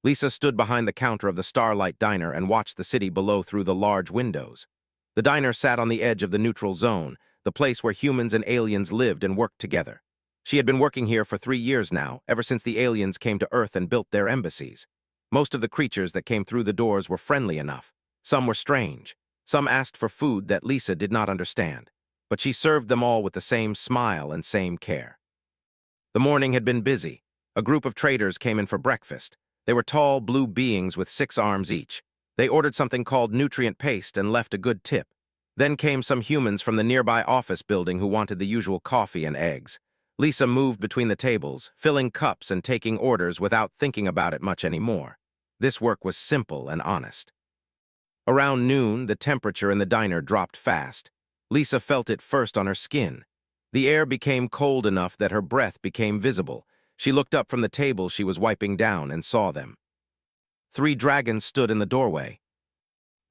Lisa stood behind the counter of the Starlight Diner and watched the city below through the large windows. The diner sat on the edge of the neutral zone, the place where humans and aliens lived and worked together. She had been working here for 3 years now, ever since the aliens came to Earth and built their embassies. Most of the creatures that came through the doors were friendly enough. Some were strange. Some asked for food that Lisa did not understand. But she served them all with the same smile and same care. The morning had been busy. A group of traders came in for breakfast. They were tall, blue beings with 6 arms each. They ordered something called nutrient paste and left a good tip. Then came some humans from the nearby office building who wanted the usual coffee and eggs. Lisa moved between the tables, filling cups and taking orders without thinking about it much anymore. This work was simple and honest. Around noon, the temperature in the diner dropped fast. Lisa felt it first on her skin. The air became cold enough that her breath became visible. She looked up from the table she was wiping down and saw them. 3 dragons stood in the doorway.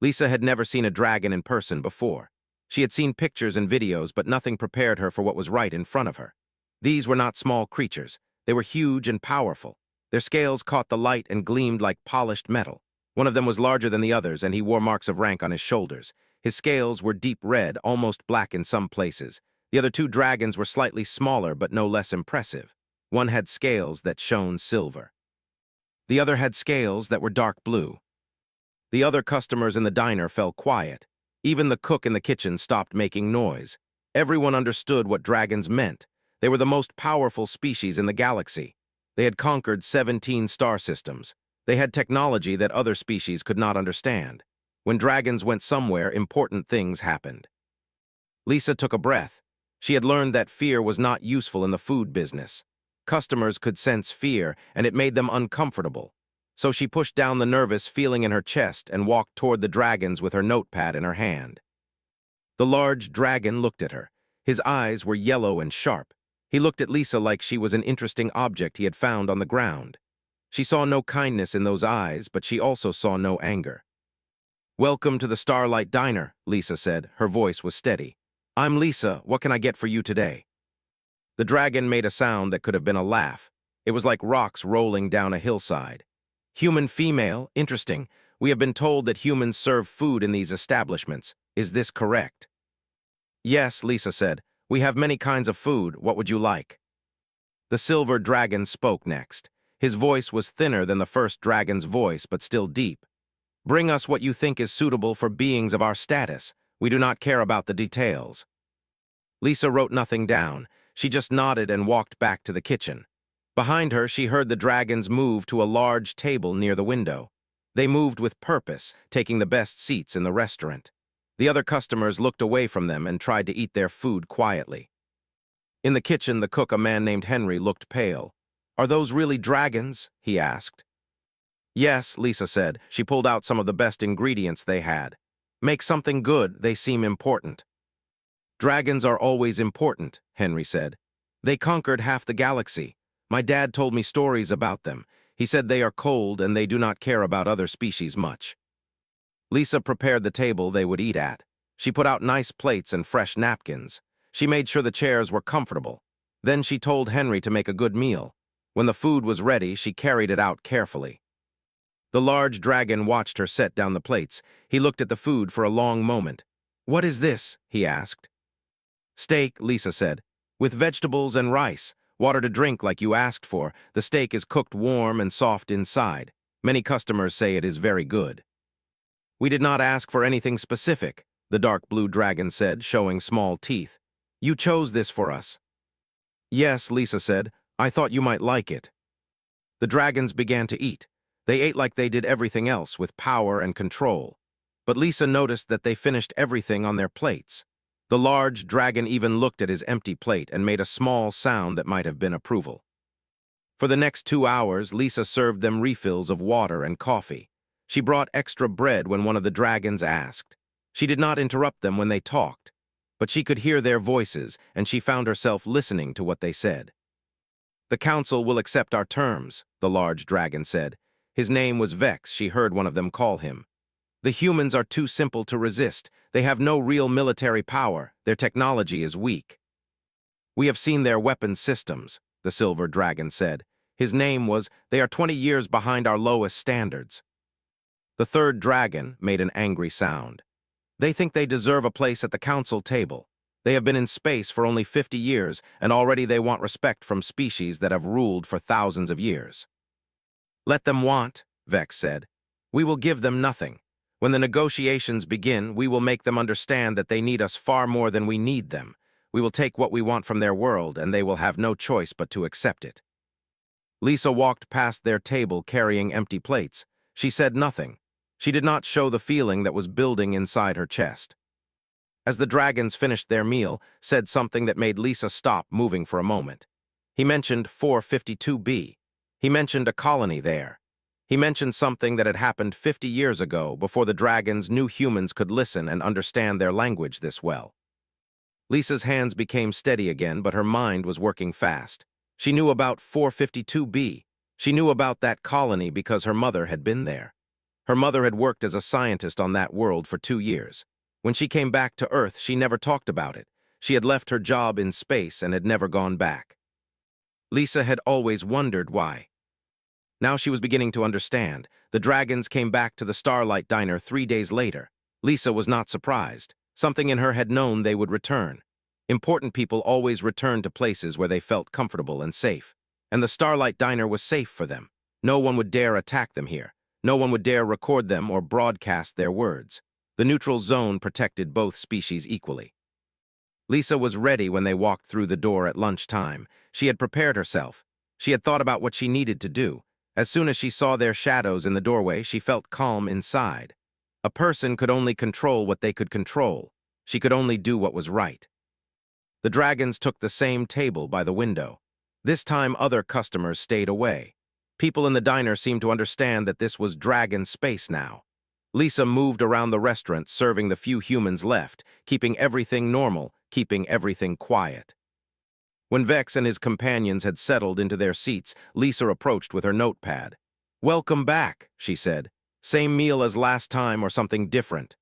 Lisa had never seen a dragon in person before. She had seen pictures and videos, but nothing prepared her for what was right in front of her. These were not small creatures. They were huge and powerful. Their scales caught the light and gleamed like polished metal. One of them was larger than the others, and he wore marks of rank on his shoulders. His scales were deep red, almost black in some places. The other 2 dragons were slightly smaller, but no less impressive. One had scales that shone silver. The other had scales that were dark blue. The other customers in the diner fell quiet. Even the cook in the kitchen stopped making noise. Everyone understood what dragons meant. They were the most powerful species in the galaxy. They had conquered 17 star systems. They had technology that other species could not understand. When dragons went somewhere, important things happened. Lisa took a breath. She had learned that fear was not useful in the food business. Customers could sense fear, and it made them uncomfortable. So she pushed down the nervous feeling in her chest and walked toward the dragons with her notepad in her hand. The large dragon looked at her. His eyes were yellow and sharp. He looked at Lisa like she was an interesting object he had found on the ground. She saw no kindness in those eyes, but she also saw no anger. "Welcome to the Starlight Diner," Lisa said. Her voice was steady. "I'm Lisa. What can I get for you today?" The dragon made a sound that could have been a laugh. It was like rocks rolling down a hillside. "Human female, interesting. We have been told that humans serve food in these establishments. Is this correct?" "Yes," Lisa said. "We have many kinds of food. What would you like?" The silver dragon spoke next. His voice was thinner than the first dragon's voice, but still deep. "Bring us what you think is suitable for beings of our status. We do not care about the details." Lisa wrote nothing down. She just nodded and walked back to the kitchen. Behind her, she heard the dragons move to a large table near the window. They moved with purpose, taking the best seats in the restaurant. The other customers looked away from them and tried to eat their food quietly. In the kitchen, the cook, a man named Henry, looked pale. "Are those really dragons?" he asked. "Yes," Lisa said. She pulled out some of the best ingredients they had. "Make something good. They seem important." "Dragons are always important," Henry said. "They conquered half the galaxy. My dad told me stories about them. He said they are cold and they do not care about other species much." Lisa prepared the table they would eat at. She put out nice plates and fresh napkins. She made sure the chairs were comfortable. Then she told Henry to make a good meal. When the food was ready, she carried it out carefully. The large dragon watched her set down the plates. He looked at the food for a long moment. "What is this?" he asked. "Steak," Lisa said, "with vegetables and rice. Water to drink like you asked for. The steak is cooked warm and soft inside. Many customers say it is very good." "We did not ask for anything specific," the dark blue dragon said, showing small teeth. "You chose this for us." "Yes," Lisa said. "I thought you might like it." The dragons began to eat. They ate like they did everything else, with power and control. But Lisa noticed that they finished everything on their plates. The large dragon even looked at his empty plate and made a small sound that might have been approval. For the next 2 hours, Lisa served them refills of water and coffee. She brought extra bread when one of the dragons asked. She did not interrupt them when they talked, but she could hear their voices, and she found herself listening to what they said. "The council will accept our terms," the large dragon said. His name was Vex. She heard one of them call him. "The humans are too simple to resist. They have no real military power. Their technology is weak." "We have seen their weapons systems," the silver dragon said. His name was, "They are 20 years behind our lowest standards." The third dragon made an angry sound. "They think they deserve a place at the council table. They have been in space for only 50 years, and already they want respect from species that have ruled for thousands of years." "Let them want," Vex said. "We will give them nothing. When the negotiations begin, we will make them understand that they need us far more than we need them. We will take what we want from their world, and they will have no choice but to accept it." Lisa walked past their table carrying empty plates. She said nothing. She did not show the feeling that was building inside her chest. As the dragons finished their meal, said something that made Lisa stop moving for a moment. He mentioned 452B. He mentioned a colony there. He mentioned something that had happened 50 years ago, before the dragons knew humans could listen and understand their language this well. Lisa's hands became steady again, but her mind was working fast. She knew about 452B. She knew about that colony because her mother had been there. Her mother had worked as a scientist on that world for 2 years. When she came back to Earth, she never talked about it. She had left her job in space and had never gone back. Lisa had always wondered why. Now she was beginning to understand. The dragons came back to the Starlight Diner 3 days later. Lisa was not surprised. Something in her had known they would return. Important people always returned to places where they felt comfortable and safe. And the Starlight Diner was safe for them. No one would dare attack them here. No one would dare record them or broadcast their words. The neutral zone protected both species equally. Lisa was ready when they walked through the door at lunchtime. She had prepared herself. She had thought about what she needed to do. As soon as she saw their shadows in the doorway, she felt calm inside. A person could only control what they could control. She could only do what was right. The dragons took the same table by the window. This time other customers stayed away. People in the diner seemed to understand that this was dragon space now. Lisa moved around the restaurant, serving the few humans left, keeping everything normal, keeping everything quiet. When Vex and his companions had settled into their seats, Lisa approached with her notepad. "Welcome back," she said. "Same meal as last time or something different?"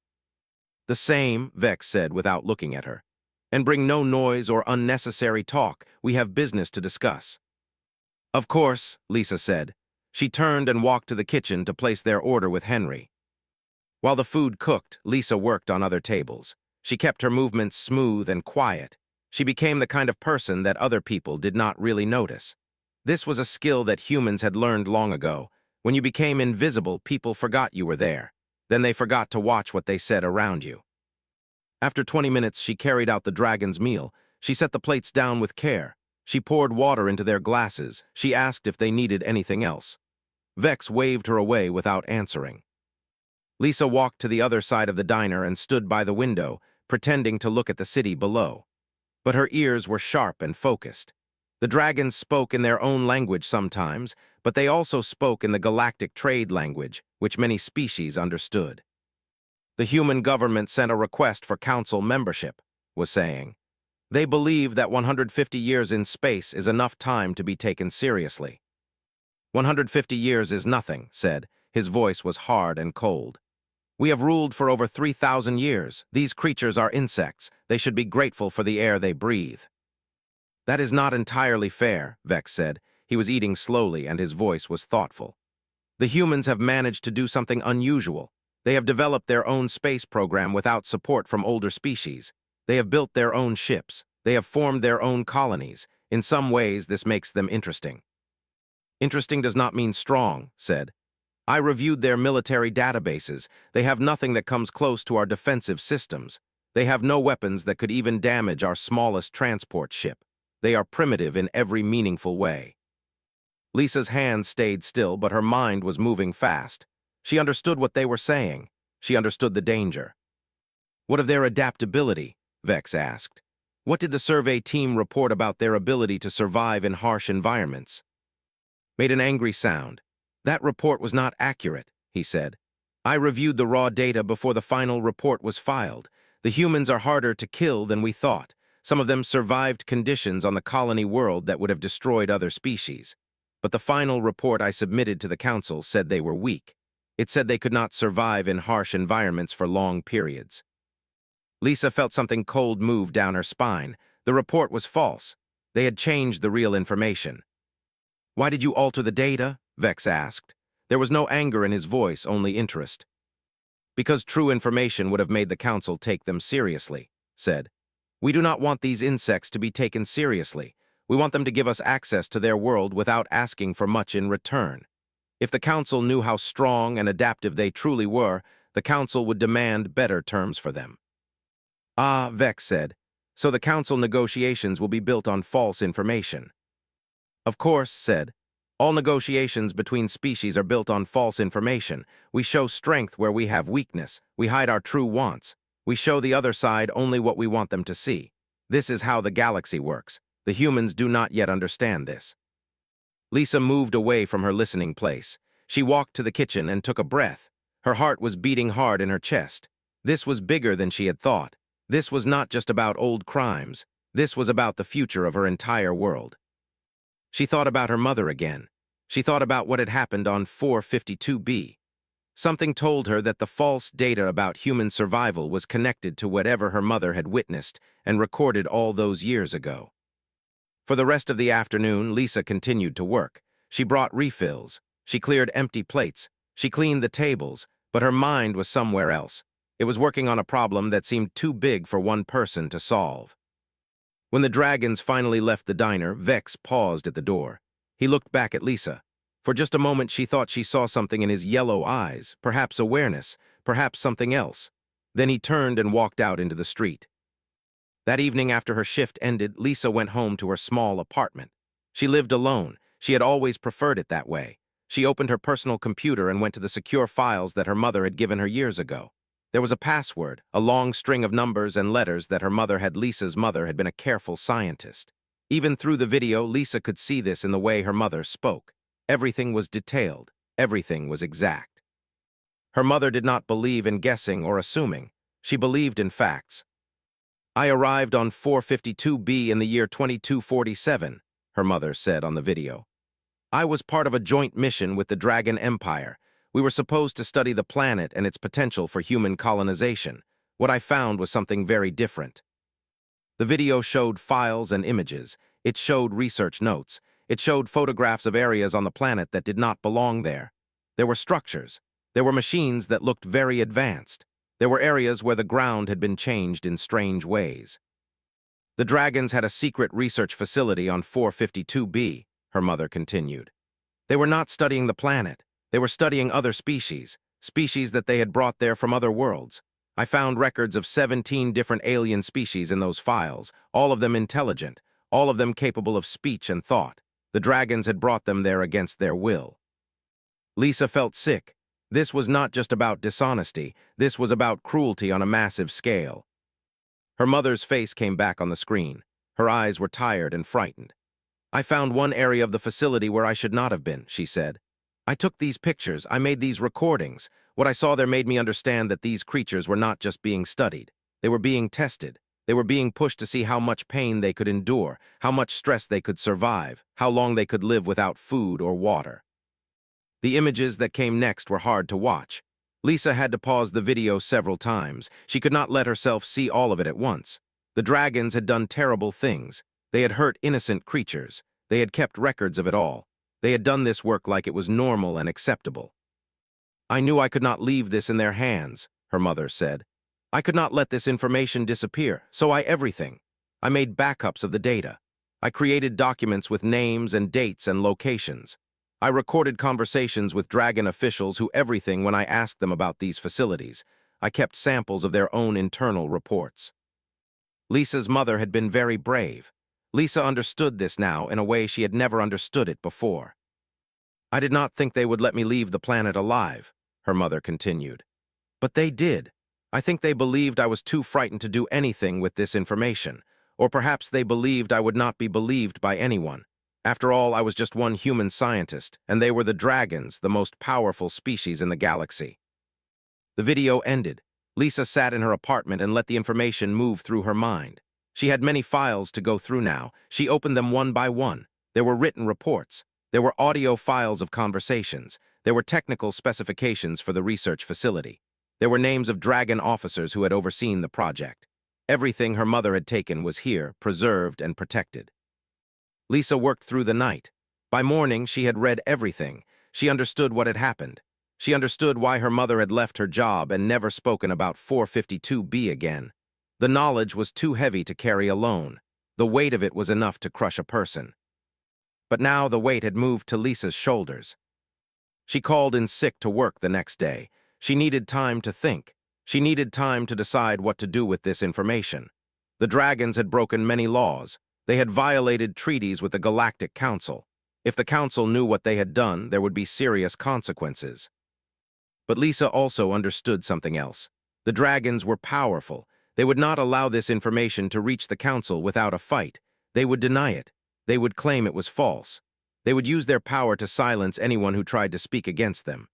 "The same," Vex said without looking at her. "And bring no noise or unnecessary talk. We have business to discuss." "Of course," Lisa said. She turned and walked to the kitchen to place their order with Henry. While the food cooked, Lisa worked on other tables. She kept her movements smooth and quiet. She became the kind of person that other people did not really notice. This was a skill that humans had learned long ago. When you became invisible, people forgot you were there. Then they forgot to watch what they said around you. After 20 minutes, she carried out the dragon's meal. She set the plates down with care. She poured water into their glasses. She asked if they needed anything else. Vex waved her away without answering. Lisa walked to the other side of the diner and stood by the window, pretending to look at the city below. But her ears were sharp and focused. The dragons spoke in their own language sometimes, but they also spoke in the galactic trade language, which many species understood. "The human government sent a request for council membership," was saying. "They believe that 150 years in space is enough time to be taken seriously." "150 years is nothing," said. His voice was hard and cold. "We have ruled for over 3,000 years. These creatures are insects. They should be grateful for the air they breathe." "That is not entirely fair," Vex said. He was eating slowly and his voice was thoughtful. "The humans have managed to do something unusual. They have developed their own space program without support from older species. They have built their own ships. They have formed their own colonies. In some ways, this makes them interesting." "Interesting does not mean strong," said. "I reviewed their military databases. They have nothing that comes close to our defensive systems. They have no weapons that could even damage our smallest transport ship. They are primitive in every meaningful way." Lisa's hands stayed still, but her mind was moving fast. She understood what they were saying. She understood the danger. "What of their adaptability?" Vex asked. "What did the survey team report about their ability to survive in harsh environments?" Made an angry sound. "That report was not accurate," he said. "I reviewed the raw data before the final report was filed. The humans are harder to kill than we thought. Some of them survived conditions on the colony world that would have destroyed other species. But the final report I submitted to the council said they were weak. It said they could not survive in harsh environments for long periods." Lisa felt something cold move down her spine. The report was false. They had changed the real information. Why did you alter the data? Vex asked. There was no anger in his voice, only interest. Because true information would have made the council take them seriously, said. We do not want these insects to be taken seriously. We want them to give us access to their world without asking for much in return. If the council knew how strong and adaptive they truly were, the council would demand better terms for them. Ah, Vex said. So the council negotiations will be built on false information. Of course, said. All negotiations between species are built on false information. We show strength where we have weakness. We hide our true wants. We show the other side only what we want them to see. This is how the galaxy works. The humans do not yet understand this. Lisa moved away from her listening place. She walked to the kitchen and took a breath. Her heart was beating hard in her chest. This was bigger than she had thought. This was not just about old crimes. This was about the future of her entire world. She thought about her mother again. She thought about what had happened on 452B. Something told her that the false data about human survival was connected to whatever her mother had witnessed and recorded all those years ago. For the rest of the afternoon, Lisa continued to work. She brought refills. She cleared empty plates. She cleaned the tables, but her mind was somewhere else. It was working on a problem that seemed too big for one person to solve. When the dragons finally left the diner, Vex paused at the door. He looked back at Lisa. For just a moment, she thought she saw something in his yellow eyes, perhaps awareness, perhaps something else. Then he turned and walked out into the street. That evening after her shift ended, Lisa went home to her small apartment. She lived alone. She had always preferred it that way. She opened her personal computer and went to the secure files that her mother had given her years ago. There was a password, a long string of numbers and letters that her mother had. Lisa's mother had been a careful scientist. Even through the video, Lisa could see this in the way her mother spoke. Everything was detailed. Everything was exact. Her mother did not believe in guessing or assuming. She believed in facts. I arrived on 452B in the year 2247, her mother said on the video. I was part of a joint mission with the Dragon Empire. We were supposed to study the planet and its potential for human colonization. What I found was something very different. The video showed files and images. It showed research notes. It showed photographs of areas on the planet that did not belong there. There were structures. There were machines that looked very advanced. There were areas where the ground had been changed in strange ways. The dragons had a secret research facility on 452B, her mother continued. They were not studying the planet. They were studying other species, species that they had brought there from other worlds. I found records of 17 different alien species in those files, all of them intelligent, all of them capable of speech and thought. The dragons had brought them there against their will. Lisa felt sick. This was not just about dishonesty. This was about cruelty on a massive scale. Her mother's face came back on the screen. Her eyes were tired and frightened. I found one area of the facility where I should not have been, she said. I took these pictures. I made these recordings. What I saw there made me understand that these creatures were not just being studied. They were being tested. They were being pushed to see how much pain they could endure, how much stress they could survive, how long they could live without food or water. The images that came next were hard to watch. Lisa had to pause the video several times. She could not let herself see all of it at once. The dragons had done terrible things. They had hurt innocent creatures. They had kept records of it all. They had done this work like it was normal and acceptable. I knew I could not leave this in their hands, her mother said. I could not let this information disappear, so everything. I made backups of the data. I created documents with names and dates and locations. I recorded conversations with dragon officials who everything when I asked them about these facilities. I kept samples of their own internal reports. Lisa's mother had been very brave. Lisa understood this now in a way she had never understood it before. I did not think they would let me leave the planet alive, her mother continued. But they did. I think they believed I was too frightened to do anything with this information, or perhaps they believed I would not be believed by anyone. After all, I was just one human scientist, and they were the dragons, the most powerful species in the galaxy. The video ended. Lisa sat in her apartment and let the information move through her mind. She had many files to go through now. She opened them one by one. There were written reports. There were audio files of conversations. There were technical specifications for the research facility. There were names of dragon officers who had overseen the project. Everything her mother had taken was here, preserved and protected. Lisa worked through the night. By morning, she had read everything. She understood what had happened. She understood why her mother had left her job and never spoken about 452B again. The knowledge was too heavy to carry alone. The weight of it was enough to crush a person. But now the weight had moved to Lisa's shoulders. She called in sick to work the next day. She needed time to think. She needed time to decide what to do with this information. The dragons had broken many laws. They had violated treaties with the Galactic Council. If the Council knew what they had done, there would be serious consequences. But Lisa also understood something else. The dragons were powerful. They would not allow this information to reach the Council without a fight. They would deny it. They would claim it was false. They would use their power to silence anyone who tried to speak against them.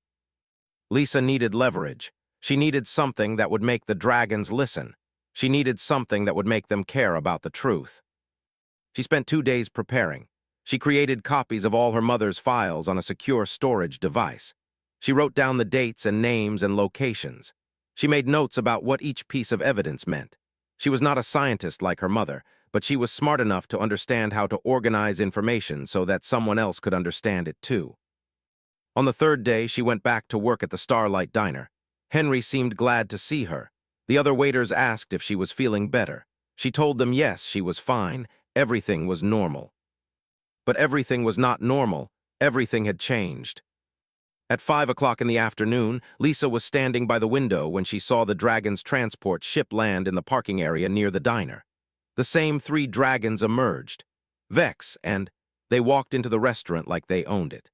Lisa needed leverage. She needed something that would make the dragons listen. She needed something that would make them care about the truth. She spent 2 days preparing. She created copies of all her mother's files on a secure storage device. She wrote down the dates and names and locations. She made notes about what each piece of evidence meant. She was not a scientist like her mother, but she was smart enough to understand how to organize information so that someone else could understand it too. On the 3rd day, she went back to work at the Starlight Diner. Henry seemed glad to see her. The other waiters asked if she was feeling better. She told them yes, she was fine. Everything was normal. But everything was not normal. Everything had changed. At 5 o'clock in the afternoon, Lisa was standing by the window when she saw the dragon's transport ship land in the parking area near the diner. The same 3 dragons emerged, Vex, and they walked into the restaurant like they owned it.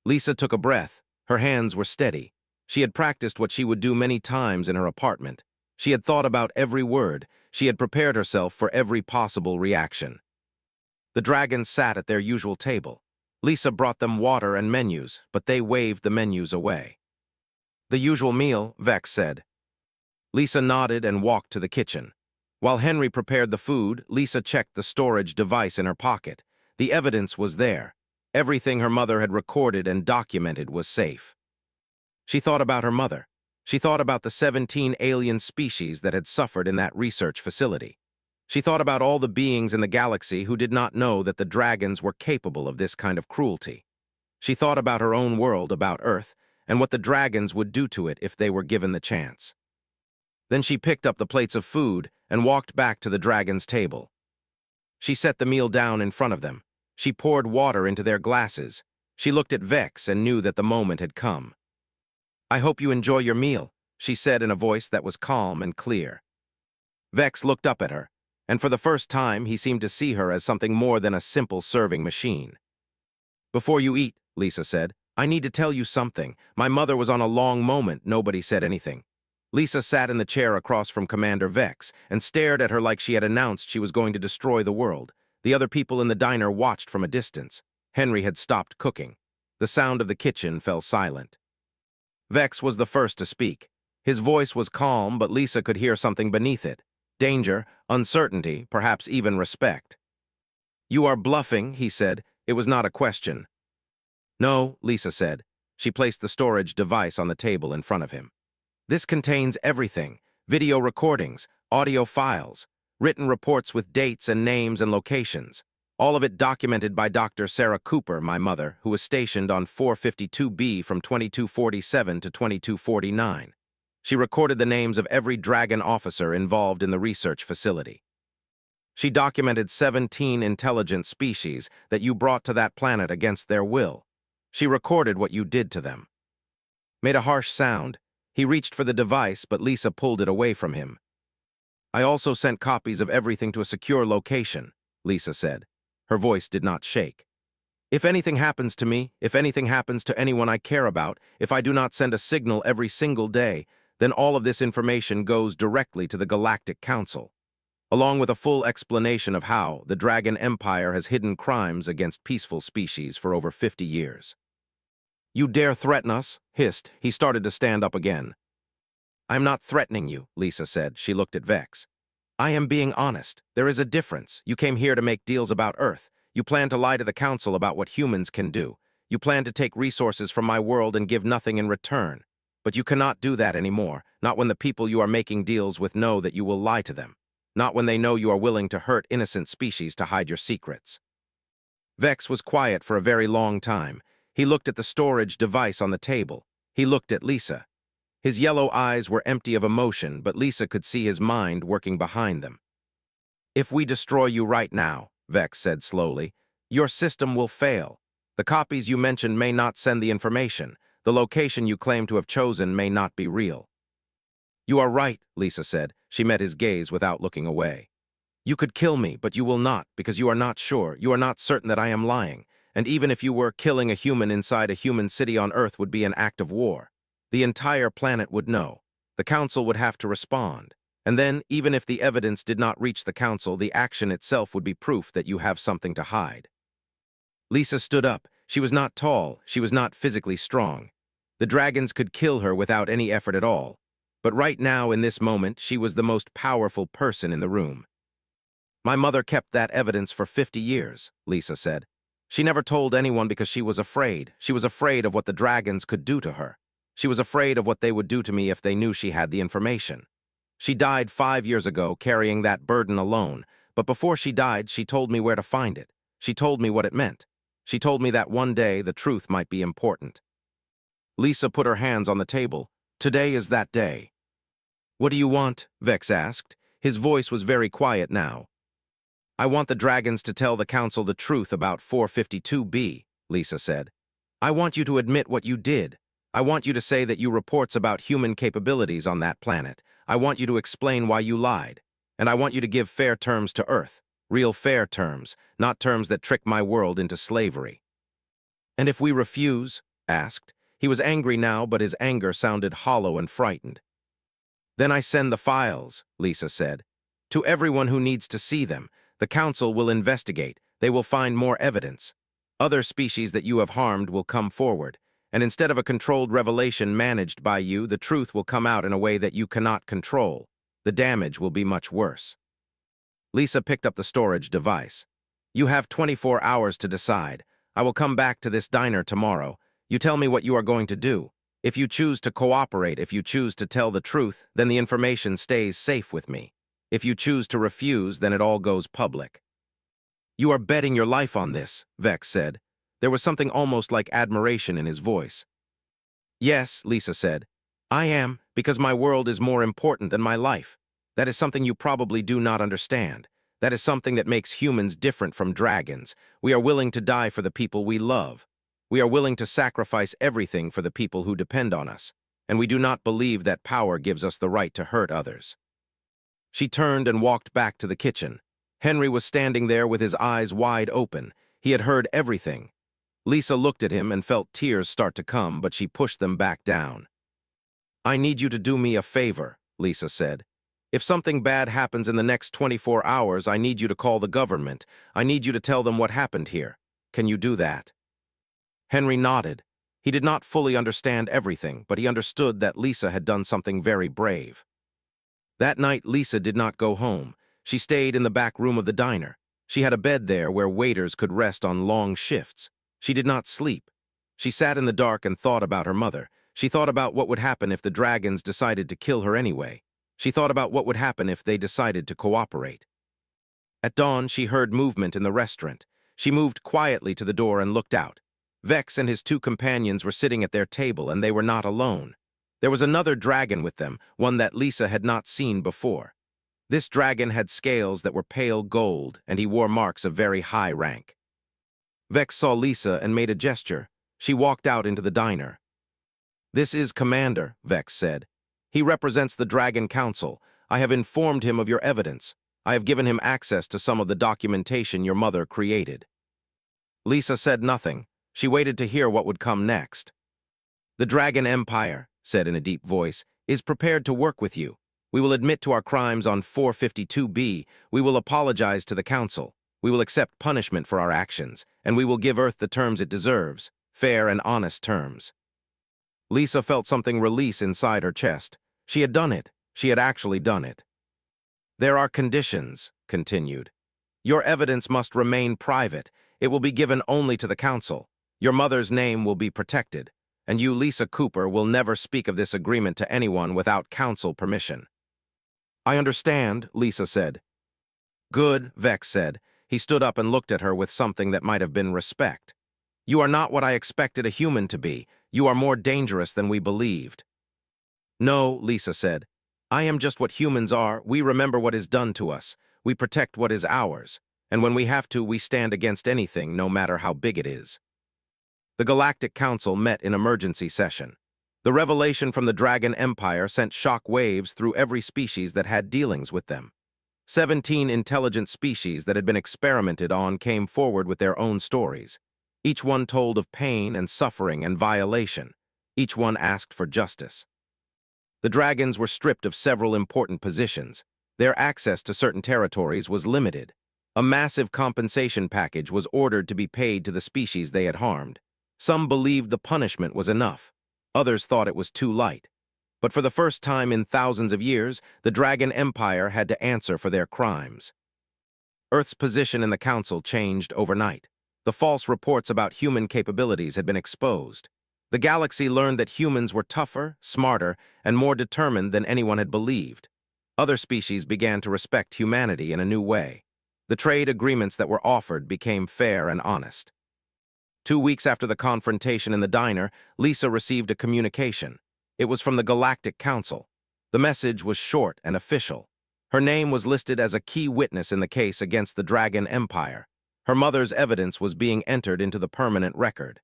Lisa took a breath. Her hands were steady. She had practiced what she would do many times in her apartment. She had thought about every word. She had prepared herself for every possible reaction. The dragons sat at their usual table. Lisa brought them water and menus, but they waved the menus away. "The usual meal," Vex said. Lisa nodded and walked to the kitchen. While Henry prepared the food, Lisa checked the storage device in her pocket. The evidence was there. Everything her mother had recorded and documented was safe. She thought about her mother. She thought about the 17 alien species that had suffered in that research facility. She thought about all the beings in the galaxy who did not know that the dragons were capable of this kind of cruelty. She thought about her own world, about Earth, and what the dragons would do to it if they were given the chance. Then she picked up the plates of food and walked back to the dragon's table. She set the meal down in front of them. She poured water into their glasses. She looked at Vex and knew that the moment had come. "I hope you enjoy your meal," she said in a voice that was calm and clear. Vex looked up at her, and for the first time he seemed to see her as something more than a simple serving machine. "Before you eat," Lisa said, "I need to tell you something. My mother was on a long moment. Nobody said anything." Lisa sat in the chair across from Commander Vex and stared at her like she had announced she was going to destroy the world. The other people in the diner watched from a distance. Henry had stopped cooking. The sound of the kitchen fell silent. Vex was the first to speak. His voice was calm, but Lisa could hear something beneath it. Danger, uncertainty, perhaps even respect. "You are bluffing," he said. It was not a question. "No," Lisa said. She placed the storage device on the table in front of him. "This contains everything: video recordings, audio files, written reports with dates and names and locations. All of it documented by Dr. Sarah Cooper, my mother, who was stationed on 452B from 2247 to 2249. She recorded the names of every dragon officer involved in the research facility. She documented 17 intelligent species that you brought to that planet against their will. She recorded what you did to them." Made a harsh sound. He reached for the device, but Lisa pulled it away from him. "I also sent copies of everything to a secure location," Lisa said. Her voice did not shake. "If anything happens to me, if anything happens to anyone I care about, if I do not send a signal every single day, then all of this information goes directly to the Galactic Council, along with a full explanation of how the Dragon Empire has hidden crimes against peaceful species for over 50 years. "You dare threaten us?" hissed. He started to stand up again. "I'm not threatening you," Lisa said. She looked at Vex. "I am being honest. There is a difference. You came here to make deals about Earth. You plan to lie to the Council about what humans can do. You plan to take resources from my world and give nothing in return. But you cannot do that anymore, not when the people you are making deals with know that you will lie to them, not when they know you are willing to hurt innocent species to hide your secrets." Vex was quiet for a very long time. He looked at the storage device on the table. He looked at Lisa. His yellow eyes were empty of emotion, but Lisa could see his mind working behind them. "If we destroy you right now," Vex said slowly, "your system will fail. The copies you mentioned may not send the information. The location you claim to have chosen may not be real." "You are right," Lisa said. She met his gaze without looking away. "You could kill me, but you will not, because you are not sure. You are not certain that I am lying. And even if you were, killing a human inside a human city on Earth would be an act of war. The entire planet would know. The Council would have to respond. And then, even if the evidence did not reach the Council, the action itself would be proof that you have something to hide." Lisa stood up. She was not tall. She was not physically strong. The dragons could kill her without any effort at all. But right now, in this moment, she was the most powerful person in the room. "My mother kept that evidence for 50 years, Lisa said. "She never told anyone because she was afraid. She was afraid of what the dragons could do to her. She was afraid of what they would do to me if they knew she had the information. She died 5 years ago carrying that burden alone, but before she died, she told me where to find it. She told me what it meant. She told me that one day the truth might be important." Lisa put her hands on the table. "Today is that day." "What do you want?" Vex asked. His voice was very quiet now. "I want the dragons to tell the Council the truth about 452B, Lisa said. "I want you to admit what you did. I want you to say that you reports about human capabilities on that planet. I want you to explain why you lied. And I want you to give fair terms to Earth. Real fair terms, not terms that trick my world into slavery." "And if we refuse?" asked. He was angry now, but his anger sounded hollow and frightened. "Then I send the files," Lisa said. "To everyone who needs to see them. The Council will investigate. They will find more evidence. Other species that you have harmed will come forward. And instead of a controlled revelation managed by you, the truth will come out in a way that you cannot control. The damage will be much worse." Lisa picked up the storage device. "You have 24 hours to decide. I will come back to this diner tomorrow. You tell me what you are going to do. If you choose to cooperate, if you choose to tell the truth, then the information stays safe with me. If you choose to refuse, then it all goes public." "You are betting your life on this," Vex said. There was something almost like admiration in his voice. "Yes," Lisa said. "I am, because my world is more important than my life. That is something you probably do not understand. That is something that makes humans different from dragons. We are willing to die for the people we love. We are willing to sacrifice everything for the people who depend on us. And we do not believe that power gives us the right to hurt others." She turned and walked back to the kitchen. Henry was standing there with his eyes wide open. He had heard everything. Lisa looked at him and felt tears start to come, but she pushed them back down. "I need you to do me a favor," Lisa said. "If something bad happens in the next 24 hours, I need you to call the government. I need you to tell them what happened here. Can you do that?" Henry nodded. He did not fully understand everything, but he understood that Lisa had done something very brave. That night, Lisa did not go home. She stayed in the back room of the diner. She had a bed there where waiters could rest on long shifts. She did not sleep. She sat in the dark and thought about her mother. She thought about what would happen if the dragons decided to kill her anyway. She thought about what would happen if they decided to cooperate. At dawn, she heard movement in the restaurant. She moved quietly to the door and looked out. Vex and his 2 companions were sitting at their table, and they were not alone. There was another dragon with them, one that Lisa had not seen before. This dragon had scales that were pale gold, and he wore marks of very high rank. Vex saw Lisa and made a gesture. She walked out into the diner. "This is Commander," Vex said. "He represents the Dragon Council. I have informed him of your evidence. I have given him access to some of the documentation your mother created." Lisa said nothing. She waited to hear what would come next. "The Dragon Empire," said in a deep voice, "is prepared to work with you. We will admit to our crimes on 452B. We will apologize to the Council. We will accept punishment for our actions, and we will give Earth the terms it deserves, fair and honest terms." Lisa felt something release inside her chest. She had done it. She had actually done it. "There are conditions," continued. "Your evidence must remain private. It will be given only to the Council. Your mother's name will be protected. And you, Lisa Cooper, will never speak of this agreement to anyone without Council permission." "I understand," Lisa said. "Good," Vex said. He stood up and looked at her with something that might have been respect. "You are not what I expected a human to be. You are more dangerous than we believed." "No," Lisa said. "I am just what humans are. We remember what is done to us. We protect what is ours. And when we have to, we stand against anything, no matter how big it is." The Galactic Council met in emergency session. The revelation from the Dragon Empire sent shock waves through every species that had dealings with them. 17 intelligent species that had been experimented on came forward with their own stories. Each one told of pain and suffering and violation. Each one asked for justice. The dragons were stripped of several important positions. Their access to certain territories was limited. A massive compensation package was ordered to be paid to the species they had harmed. Some believed the punishment was enough. Others thought it was too light. But for the first time in thousands of years, the Dragon Empire had to answer for their crimes. Earth's position in the Council changed overnight. The false reports about human capabilities had been exposed. The galaxy learned that humans were tougher, smarter, and more determined than anyone had believed. Other species began to respect humanity in a new way. The trade agreements that were offered became fair and honest. 2 weeks after the confrontation in the diner, Lisa received a communication. It was from the Galactic Council. The message was short and official. Her name was listed as a key witness in the case against the Dragon Empire. Her mother's evidence was being entered into the permanent record.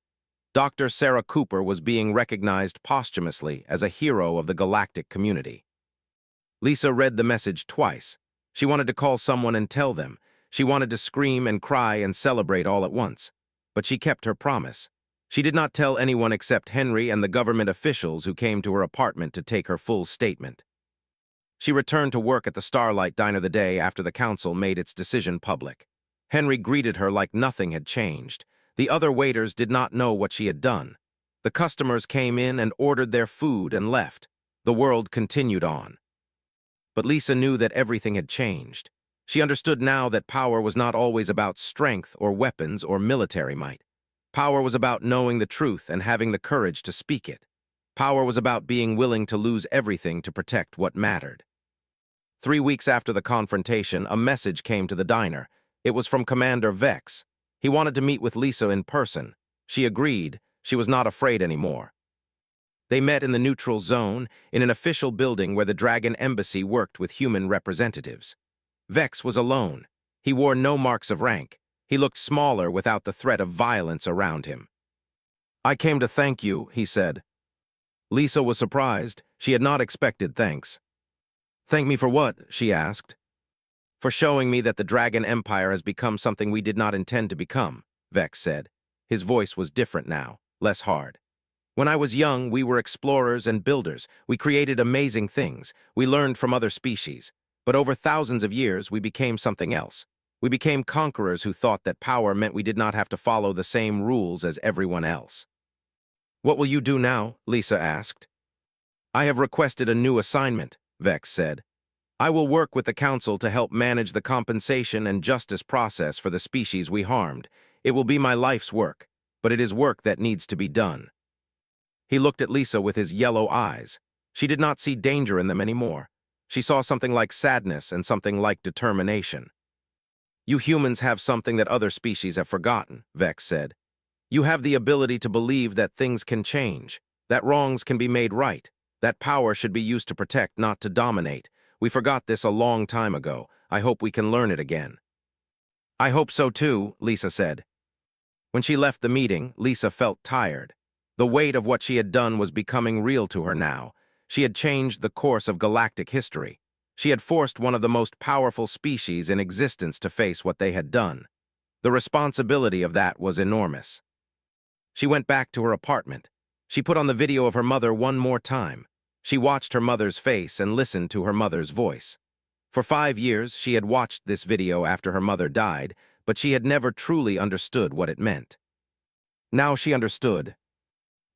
Dr. Sarah Cooper was being recognized posthumously as a hero of the galactic community. Lisa read the message twice. She wanted to call someone and tell them. She wanted to scream and cry and celebrate all at once. But she kept her promise. She did not tell anyone except Henry and the government officials who came to her apartment to take her full statement. She returned to work at the Starlight Diner the day after the council made its decision public. Henry greeted her like nothing had changed. The other waiters did not know what she had done. The customers came in and ordered their food and left. The world continued on. But Lisa knew that everything had changed. She understood now that power was not always about strength or weapons or military might. Power was about knowing the truth and having the courage to speak it. Power was about being willing to lose everything to protect what mattered. 3 weeks after the confrontation, a message came to the diner. It was from Commander Vex. He wanted to meet with Lisa in person. She agreed. She was not afraid anymore. They met in the neutral zone, in an official building where the Dragon Embassy worked with human representatives. Vex was alone. He wore no marks of rank. He looked smaller without the threat of violence around him. "I came to thank you," he said. Lisa was surprised. She had not expected thanks. "Thank me for what?" she asked. "For showing me that the Dragon Empire has become something we did not intend to become," Vex said. His voice was different now, less hard. "When I was young, we were explorers and builders. We created amazing things. We learned from other species. But over thousands of years, we became something else. We became conquerors who thought that power meant we did not have to follow the same rules as everyone else." "What will you do now?" Lisa asked. "I have requested a new assignment," Vex said. "I will work with the Council to help manage the compensation and justice process for the species we harmed. It will be my life's work, but it is work that needs to be done." He looked at Lisa with his yellow eyes. She did not see danger in them anymore. She saw something like sadness and something like determination. "You humans have something that other species have forgotten," Vex said. "You have the ability to believe that things can change, that wrongs can be made right, that power should be used to protect, not to dominate. We forgot this a long time ago. I hope we can learn it again." "I hope so too," Lisa said. When she left the meeting, Lisa felt tired. The weight of what she had done was becoming real to her now. She had changed the course of galactic history. She had forced one of the most powerful species in existence to face what they had done. The responsibility of that was enormous. She went back to her apartment. She put on the video of her mother one more time. She watched her mother's face and listened to her mother's voice. For 5 years, she had watched this video after her mother died, but she had never truly understood what it meant. Now she understood.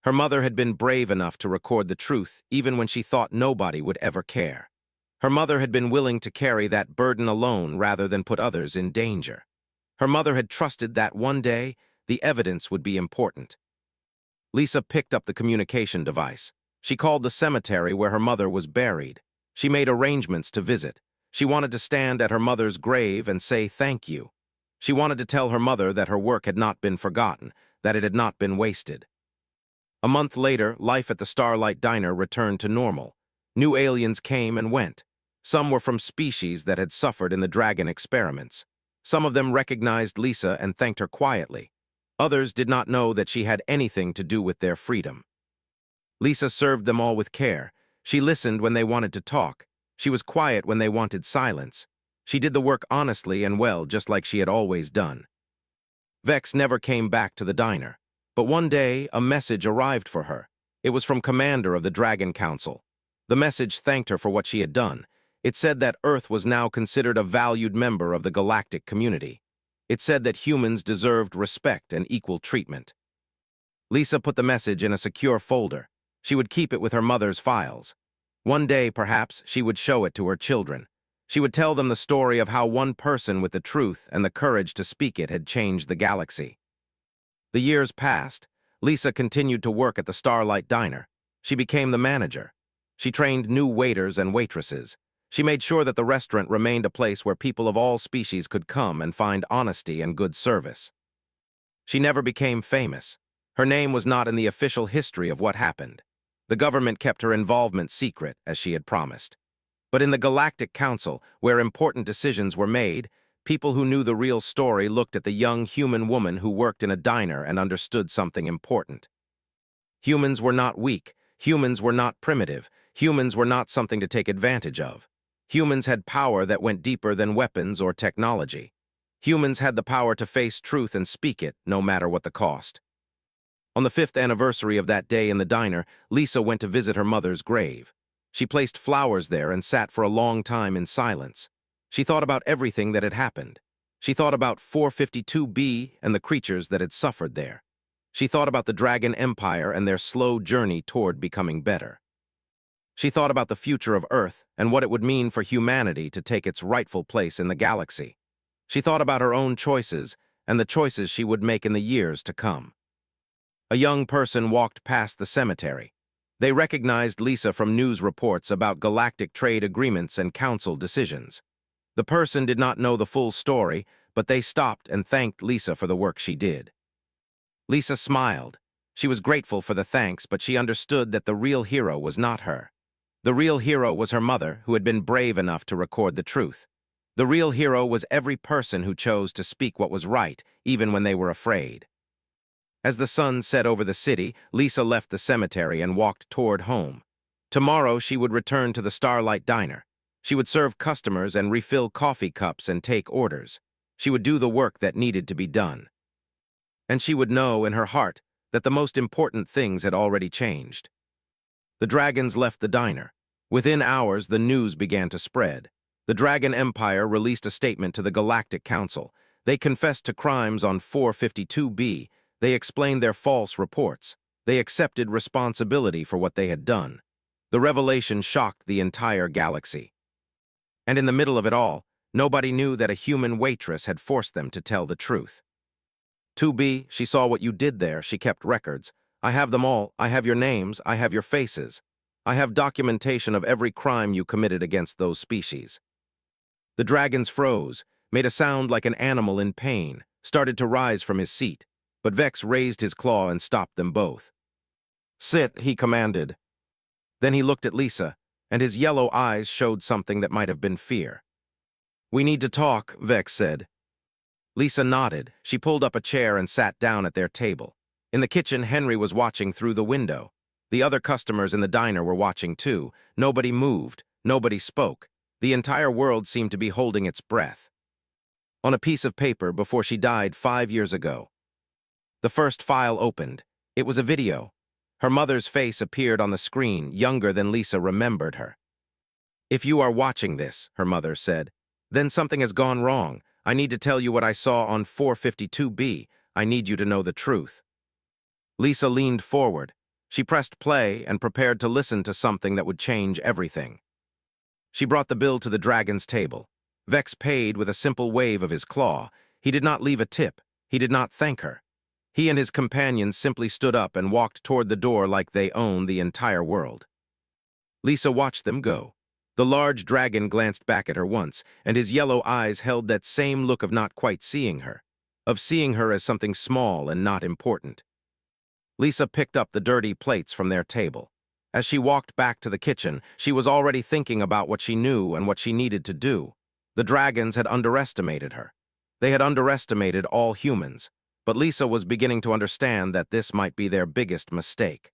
Her mother had been brave enough to record the truth even when she thought nobody would ever care. Her mother had been willing to carry that burden alone rather than put others in danger. Her mother had trusted that one day, the evidence would be important. Lisa picked up the communication device. She called the cemetery where her mother was buried. She made arrangements to visit. She wanted to stand at her mother's grave and say thank you. She wanted to tell her mother that her work had not been forgotten, that it had not been wasted. A month later, life at the Starlight Diner returned to normal. New aliens came and went. Some were from species that had suffered in the dragon experiments. Some of them recognized Lisa and thanked her quietly. Others did not know that she had anything to do with their freedom. Lisa served them all with care. She listened when they wanted to talk. She was quiet when they wanted silence. She did the work honestly and well, just like she had always done. Vex never came back to the diner. But one day, a message arrived for her. It was from Commander of the Dragon Council. The message thanked her for what she had done. It said that Earth was now considered a valued member of the galactic community. It said that humans deserved respect and equal treatment. Lisa put the message in a secure folder. She would keep it with her mother's files. One day, perhaps, she would show it to her children. She would tell them the story of how one person with the truth and the courage to speak it had changed the galaxy. The years passed. Lisa continued to work at the Starlight Diner. She became the manager. She trained new waiters and waitresses. She made sure that the restaurant remained a place where people of all species could come and find honesty and good service. She never became famous. Her name was not in the official history of what happened. The government kept her involvement secret, as she had promised. But in the Galactic Council, where important decisions were made, people who knew the real story looked at the young human woman who worked in a diner and understood something important. Humans were not weak. Humans were not primitive. Humans were not something to take advantage of. Humans had power that went deeper than weapons or technology. Humans had the power to face truth and speak it, no matter what the cost. On the 5th anniversary of that day in the diner, Lisa went to visit her mother's grave. She placed flowers there and sat for a long time in silence. She thought about everything that had happened. She thought about 452B and the creatures that had suffered there. She thought about the Dragon Empire and their slow journey toward becoming better. She thought about the future of Earth and what it would mean for humanity to take its rightful place in the galaxy. She thought about her own choices and the choices she would make in the years to come. A young person walked past the cemetery. They recognized Lisa from news reports about galactic trade agreements and council decisions. The person did not know the full story, but they stopped and thanked Lisa for the work she did. Lisa smiled. She was grateful for the thanks, but she understood that the real hero was not her. The real hero was her mother, who had been brave enough to record the truth. The real hero was every person who chose to speak what was right, even when they were afraid. As the sun set over the city, Lisa left the cemetery and walked toward home. Tomorrow she would return to the Starlight Diner. She would serve customers and refill coffee cups and take orders. She would do the work that needed to be done. And she would know in her heart that the most important things had already changed. The dragons left the diner. Within hours, the news began to spread. The Dragon Empire released a statement to the Galactic Council. They confessed to crimes on 452B. They explained their false reports. They accepted responsibility for what they had done. The revelation shocked the entire galaxy. And in the middle of it all, nobody knew that a human waitress had forced them to tell the truth. 2B, she saw what you did there. She kept records. I have them all. I have your names. I have your faces. I have documentation of every crime you committed against those species. The dragons froze, made a sound like an animal in pain, started to rise from his seat. But Vex raised his claw and stopped them both. Sit, he commanded. Then he looked at Lisa, and his yellow eyes showed something that might have been fear. We need to talk, Vex said. Lisa nodded. She pulled up a chair and sat down at their table. In the kitchen, Henry was watching through the window. The other customers in the diner were watching too. Nobody moved. Nobody spoke. The entire world seemed to be holding its breath. On a piece of paper before she died 5 years ago. The first file opened. It was a video. Her mother's face appeared on the screen, younger than Lisa remembered her. If you are watching this, her mother said, then something has gone wrong. I need to tell you what I saw on 452B. I need you to know the truth. Lisa leaned forward. She pressed play and prepared to listen to something that would change everything. She brought the bill to the dragon's table. Vex paid with a simple wave of his claw. He did not leave a tip. He did not thank her. He and his companions simply stood up and walked toward the door like they owned the entire world. Lisa watched them go. The large dragon glanced back at her once, and his yellow eyes held that same look of not quite seeing her, of seeing her as something small and not important. Lisa picked up the dirty plates from their table. As she walked back to the kitchen, she was already thinking about what she knew and what she needed to do. The dragons had underestimated her. They had underestimated all humans, but Lisa was beginning to understand that this might be their biggest mistake.